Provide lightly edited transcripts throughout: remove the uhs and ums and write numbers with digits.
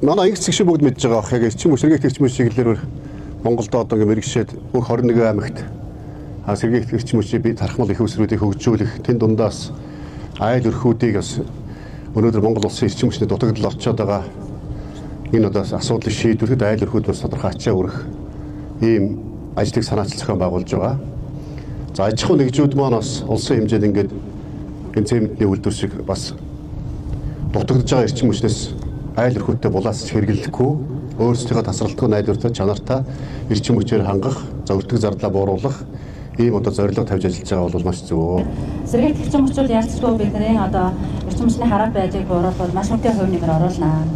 манай англи зэгшин бүгд мэдж байгаа бох. Яг эрчим сэргээгт эрчим хүчийг чиглэлээр Монголд одоо ингээ мэрэгшээд бүх 21 аймагт сэргээгт эрчим хүчийг би тархмал их усруудыг хөгжүүлэх тэн дундаас айл өрхүүдийг бас өнөөдөр Монгол улсын эрчим хүчний дутагдал очиод байгаа энэ одоо асуудлыг шийдвэрэхэд айл өрхүүд бас тодорхой ачаа өрөх ийм ажлыг санаачилсан зохион байгуулж байгаа. За аж ахуй нэгжүүд маань бас улсын хэмжээнд ингээд энэ цементний үйлдвэр шиг бас дутагдж байгаа эрчим хүчнээс айл өрхүүдтэй булаацж хэрэглэхгүй өөрсдийнхөө тасралтгүй найдвартай чанартай эрчим хүчээр хангах, зөвөртөг зардлаа бууруулах ийм одоо зорилго тавьж ажиллаж байгаа бол маш зөв. Сэргээгт эрчим хүчүүд ялцгүй бидний одоо эрчим хүчний хараа байдлыг бууруулах маш үнэтэй хувь нэмэр оруулнаа.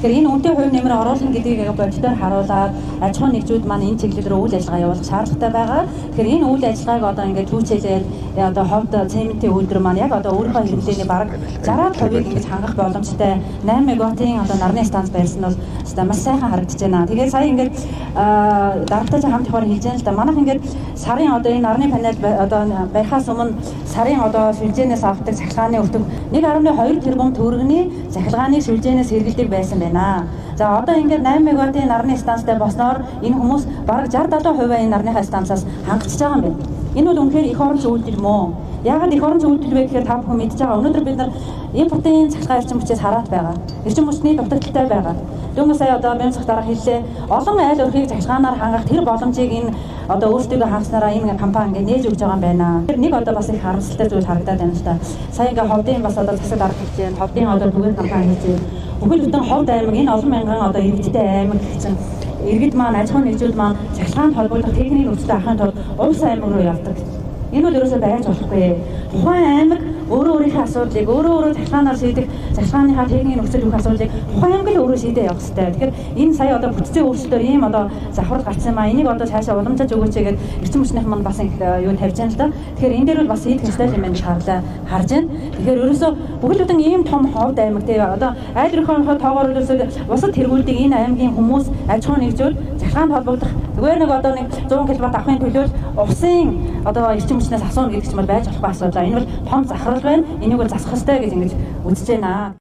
Тэгэхээр энэ үнэтэй хувь нэмэр оруулна гэдгийг бодитоор харуулаад аж ахуй нэгжүүд маань энэ чиглэл рүү үйл ажиллагаа явуулах шаардлагатай байгаа. Тэгэхээр энэ үйл ажиллагааг одоо ингээд түүчээлээд одоо ховд цементийн үйлдвэр маань яг одоо өөрийнхөө хэрэглээний бараг 60% ингэж хангах боломжтой 8 мегаваттын одоо нарны станц байсан бол одоо маш сайхан харагдаж байна. Тэгээд сая ингээд дарагтайч хамт ихоор хэлж байгаа л да. Манайх ингээд сарын одоо энэ нарны панел одоо барихаас өмнө сарын одоо шүлжээнээс авдаг цахилгааны өртөг 1.2 тэрбум төгрөгийн цахилгааны шүлжээнээс хэрэглэдэг байсан байна. За одоо ингээд 8 мегаваттын нарны станцтай босноор энэ хүмүүс бараг 60-70% энэ нарныхаа станцаас хангацж байгаа юм байна. Энэ бол үнэхээр их оронч үйлдэл мөн. Яагаад их оронч үйлдэл вэ гэхээр та бүхэн мэдж байгаа. Өнөөдөр бид нар импортын цахилгаан эрчим хүчээс хараат байгаа. Эрчим хүчний дутагдaltaй байгаа. Дөнгөж сая одоо бямцах дарга хэллээ. Олон айл өрхийг цахилгаанаар хангах тэр боломжийг энэ одоо өөрсдөө хангацнараа энэ компани ингээд нээж өгч байгаа юм байна. Тэр нэг одоо бас их харамсалтай зүйл харагдаад байна л да. Сая ингээд ховдын бас одоо засаг дарга хэлж байна. Ховдын одоо түгээх компани хийж байна. Бүхэл бүтэн ховд аймаг энэ олон мянган одоо иргэдтэй аймаг гэсэн иргэд маань аж ахуй нэгжүүд маань цахилгаанд холбогдох техникийн нөхцөлтэй ахын тулд улс аймаг руу явдаг. Энэ бол ерөөсөө байж болохгүй. Тухайн аймаг өөрөө өөрийнхөө асуудлыг өөрөө цахилгаанаар шийдэх, цахилгааныхаа техникийн нөхцөл өгөх асуудлыг тухайн аймаг л өөрөө шийдээ явах хэрэгтэй. Тэгэхээр энэ сая одоо бүтцийн өөрчлөлтөөр ийм одоо завхрал гарсан маа энийг одоо цаашаа уламжуулж өгөөч гэдэг эрчим хүчнийх маань бас юу тавьж байна л да. Тэгэхээр энэ дээр бол бас шийдэх ёстой юм байна гэж харж байна. Тэгэхээр ерөөсөө бүхэл бүтэн ийм том ховд аймаг тий одоо айл өрхөөнхөө тоогоор ерөөсөө усад тэргүүлдэг энэ аймгийн хүмүүс аж ахуй нэгжүүд цахилгаанд холбогдох зүгээр нэг одоо нэг 100 кВт авахын төлөө усын одоо эрчим хүчнээс асууна гэдэг ч юм бол байж болохгүй асуудал. Энэ бол том захирал байна. Энийг бол засах ёстой гэж ингэж үзэж байна.